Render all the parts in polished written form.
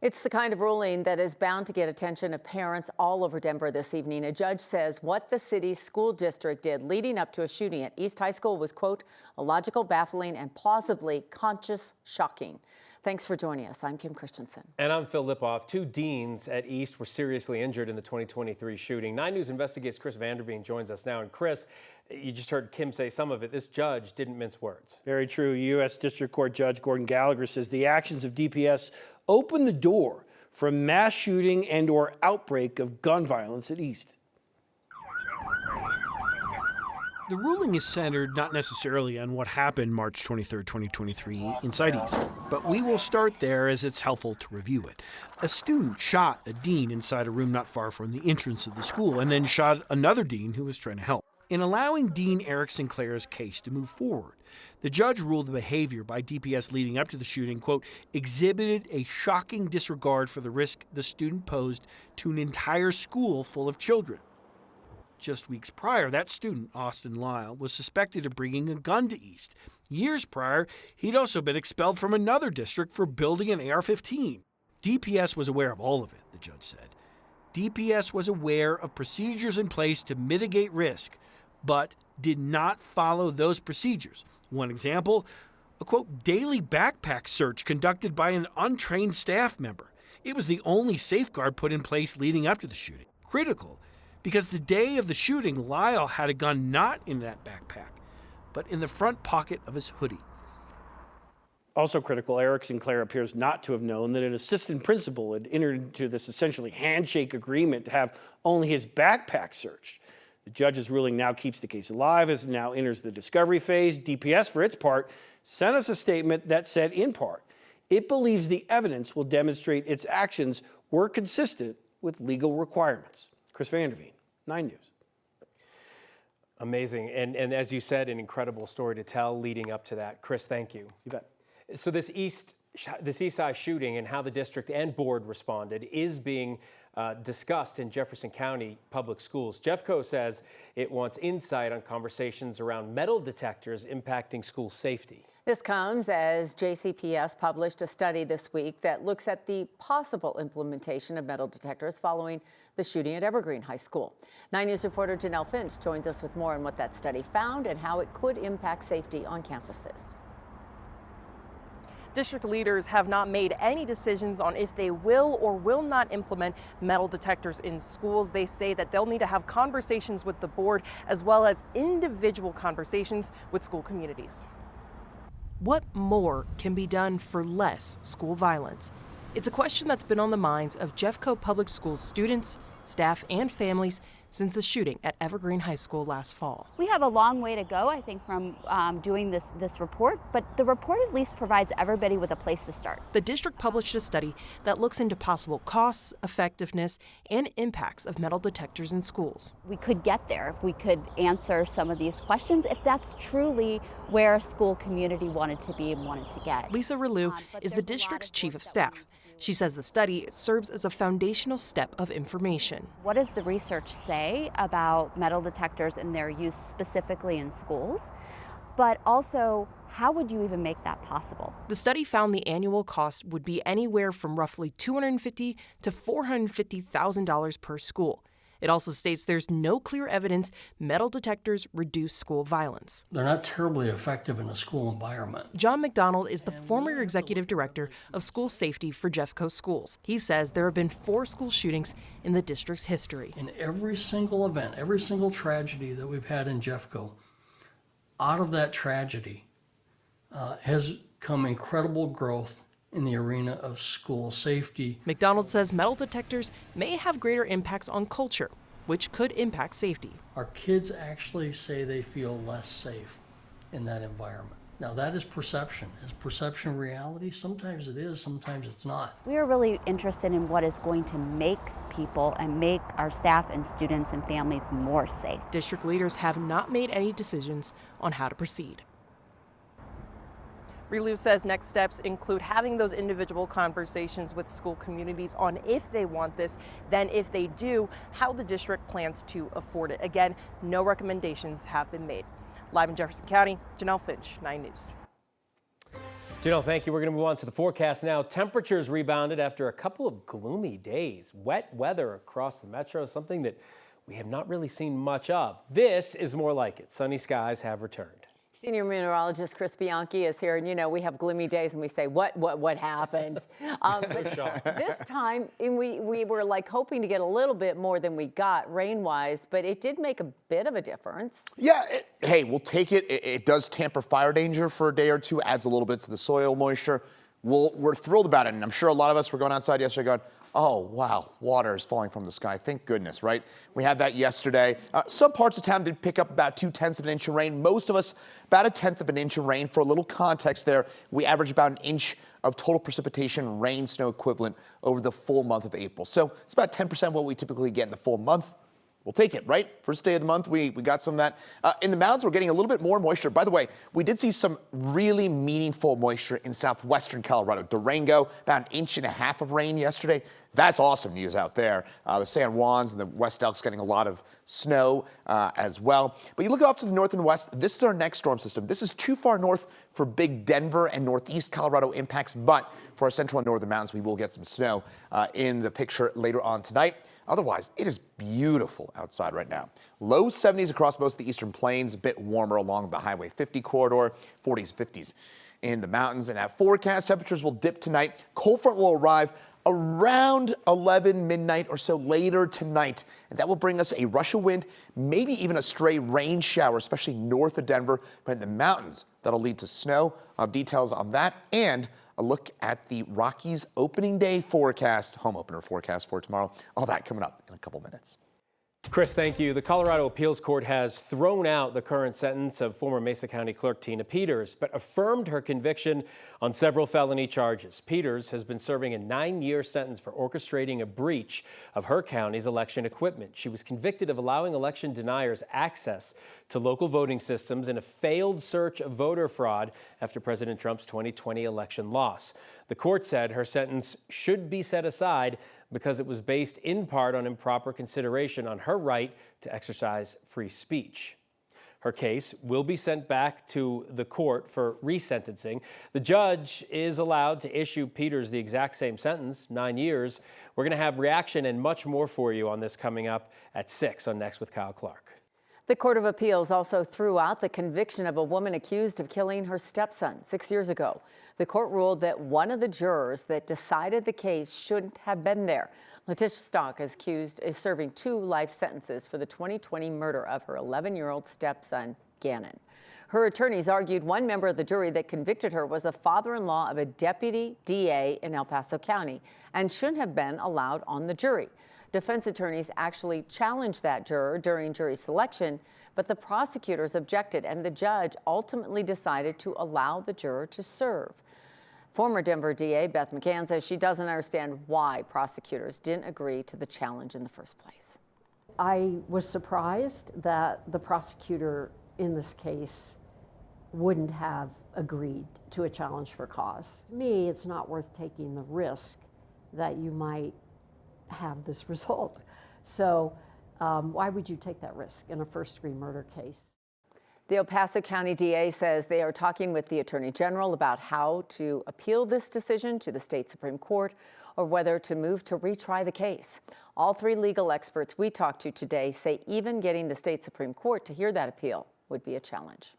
It's the kind of ruling that is bound to get attention of parents all over Denver this evening. A judge says what the city's school district did leading up to a shooting at East High School was, quote, illogical, baffling, and plausibly conscious shocking. Thanks for joining us. I'm Kim Christensen. And I'm Phil Lipoff. Two deans at East were seriously injured in the 2023 shooting. 9 News Investigates Chris Vanderveen joins us now. And Chris, you just heard Kim say some of it. This judge didn't mince words. Very true. U.S. District Court Judge Gordon Gallagher says the actions of DPS opened the door for a mass shooting and/or outbreak of gun violence at East. The ruling is centered not necessarily on what happened March 23, 2023 inside East, but we will start there as it's helpful to review it. A student shot a dean inside a room not far from the entrance of the school and then shot another dean who was trying to help. In allowing Dean Eric Sinclair's case to move forward, the judge ruled the behavior by DPS leading up to the shooting, quote, exhibited a shocking disregard for the risk the student posed to an entire school full of children. Just weeks prior, that student, Austin Lyle, was suspected of bringing a gun to East. Years prior, he'd also been expelled from another district for building an AR-15. DPS was aware of all of it, the judge said. DPS was aware of procedures in place to mitigate risk, but did not follow those procedures. One example, a, quote, daily backpack search conducted by an untrained staff member. It was the only safeguard put in place leading up to the shooting. Critical, because the day of the shooting, Lyle had a gun not in that backpack, but in the front pocket of his hoodie. Also critical, Eric Sinclair appears not to have known that an assistant principal had entered into this essentially handshake agreement to have only his backpack searched. The judge's ruling now keeps the case alive as it now enters the discovery phase. DPS, for its part, sent us a statement that said, in part, it believes the evidence will demonstrate its actions were consistent with legal requirements. Chris Vanderveen, 9 News. Amazing. And as you said, an incredible story to tell leading up to that. Chris, thank you. You bet. So this East Side shooting and how the district and board responded is being discussed in Jefferson County Public Schools. Jeffco says it wants insight on conversations around metal detectors impacting school safety. This comes as JCPS published a study this week that looks at the possible implementation of metal detectors following the shooting at Evergreen High School. 9 News reporter Janelle Finch joins us with more on what that study found and how it could impact safety on campuses. District leaders have not made any decisions on if they will or will not implement metal detectors in schools. They say that they'll need to have conversations with the board as well as individual conversations with school communities. What more can be done for less school violence? It's a question that's been on the minds of Jeffco Public Schools students, staff, and families since the shooting at Evergreen High School last fall. We have a long way to go, I think, from doing this report, but the report at least provides everybody with a place to start. The district published a study that looks into possible costs, effectiveness, and impacts of metal detectors in schools. We could get there if we could answer some of these questions, if that's truly where a school community wanted to be and wanted to get. Lisa Relu is the district's chief of staff. She says the study serves as a foundational step of information. What does the research say about metal detectors and their use specifically in schools? But also, how would you even make that possible? The study found the annual cost would be anywhere from roughly $250,000 to $450,000 per school. It also states there's no clear evidence metal detectors reduce school violence. They're not terribly effective in a school environment. John McDonald is the former executive director of school safety for Jeffco Schools. He says there have been 4 school shootings in the district's history. In every single event, every single tragedy that we've had in Jeffco, out of that tragedy has come incredible growth in the arena of school safety. McDonald says metal detectors may have greater impacts on culture, which could impact safety. Our kids actually say they feel less safe in that environment. Now that is perception. Is perception reality? Sometimes it is, sometimes it's not. We are really interested in what is going to make people and make our staff and students and families more safe. District leaders have not made any decisions on how to proceed. Relu says next steps include having those individual conversations with school communities on if they want this, then if they do, how the district plans to afford it. Again, no recommendations have been made. Live in Jefferson County, Janelle Finch, 9 News. Janelle, thank you. We're going to move on to the forecast now. Temperatures rebounded after a couple of gloomy days. Wet weather across the metro, something that we have not really seen much of. This is more like it. Sunny skies have returned. Senior meteorologist Chris Bianchi is here, and you know we have gloomy days and we say, what happened? But this time we were like hoping to get a little bit more than we got rain-wise, but it did make a bit of a difference. Yeah, hey, we'll take it. It does tamper fire danger for a day or two, adds a little bit to the soil moisture. We're thrilled about it, and I'm sure a lot of us were going outside yesterday going, oh, wow, water is falling from the sky. Thank goodness, right? We had that yesterday. Some parts of town did pick up about 2/10 of an inch of rain. Most of us, about 1/10 of an inch of rain. For a little context there, we average about 1 inch of total precipitation, rain, snow equivalent over the full month of April. So it's about 10% what we typically get in the full month. We'll take it, right? First day of the month, we got some of that. In the mountains, we're getting a little bit more moisture. By the way, we did see some really meaningful moisture in southwestern Colorado. Durango, about 1.5 inches of rain yesterday. That's awesome news out there. The San Juans and the West Elks getting a lot of snow as well. But you look off to the north and west, this is our next storm system. This is too far north for big Denver and northeast Colorado impacts, but for our central and northern mountains, we will get some snow in the picture later on tonight. Otherwise, it is beautiful outside right now. Low 70s across most of the eastern plains, a bit warmer along the Highway 50 corridor, 40s, 50s in the mountains. And at forecast, temperatures will dip tonight. Cold front will arrive around 11 midnight or so later tonight. And that will bring us a rush of wind, maybe even a stray rain shower, especially north of Denver. But in the mountains, that'll lead to snow. I'll have details on that and a look at the Rockies opening day forecast, home opener forecast for tomorrow. All that coming up in a couple minutes. Chris, thank you. The Colorado Appeals Court has thrown out the current sentence of former Mesa County Clerk Tina Peters, but affirmed her conviction on several felony charges. Peters has been serving a 9-year sentence for orchestrating a breach of her county's election equipment. She was convicted of allowing election deniers access to local voting systems in a failed search of voter fraud after President Trump's 2020 election loss. The court said her sentence should be set aside because it was based in part on improper consideration on her right to exercise free speech. Her case will be sent back to the court for resentencing. The judge is allowed to issue Peters the exact same sentence, 9 years. We're going to have reaction and much more for you on this coming up at 6 on Next with Kyle Clark. The Court of Appeals also threw out the conviction of a woman accused of killing her stepson 6 years ago. The court ruled that one of the jurors that decided the case shouldn't have been there. Letitia Stock is serving 2 life sentences for the 2020 murder of her 11-year-old stepson, Gannon. Her attorneys argued one member of the jury that convicted her was a father-in-law of a deputy DA in El Paso County and shouldn't have been allowed on the jury. Defense attorneys actually challenged that juror during jury selection, but the prosecutors objected, and the judge ultimately decided to allow the juror to serve. Former Denver DA Beth McCann says she doesn't understand why prosecutors didn't agree to the challenge in the first place. I was surprised that the prosecutor in this case wouldn't have agreed to a challenge for cause. To me, it's not worth taking the risk that you might have this result. So why would you take that risk in a first-degree murder case? The El Paso County DA says they are talking with the Attorney General about how to appeal this decision to the state Supreme Court or whether to move to retry the case. All 3 legal experts we talked to today say even getting the state Supreme Court to hear that appeal would be a challenge.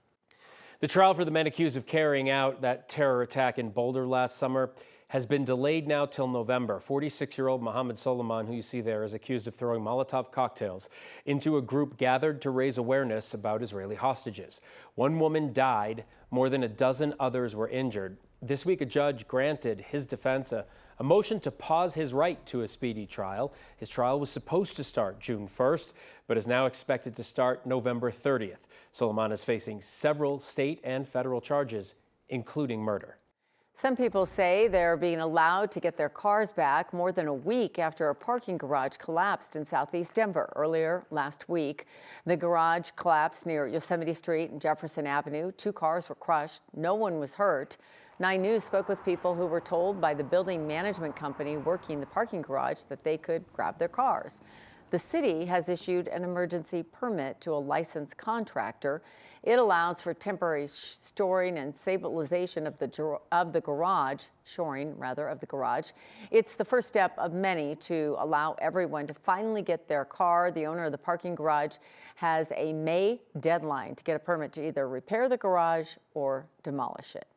The trial for the men accused of carrying out that terror attack in Boulder last summer has been delayed now till November. 46-year-old Mohammed Soliman, who you see there, is accused of throwing Molotov cocktails into a group gathered to raise awareness about Israeli hostages. 1 woman died, more than a dozen others were injured. This week, a judge granted his defense a motion to pause his right to a speedy trial. His trial was supposed to start June 1st, but is now expected to start November 30th. Soliman is facing several state and federal charges, including murder. Some people say they're being allowed to get their cars back more than a week after a parking garage collapsed in southeast Denver earlier last week. The garage collapsed near Yosemite Street and Jefferson Avenue. 2 cars were crushed. No one was hurt. 9 News spoke with people who were told by the building management company working the parking garage that they could grab their cars. The city has issued an emergency permit to a licensed contractor. It allows for temporary storing and stabilization of the garage, shoring rather, of the garage. It's the first step of many to allow everyone to finally get their car. The owner of the parking garage has a May deadline to get a permit to either repair the garage or demolish it.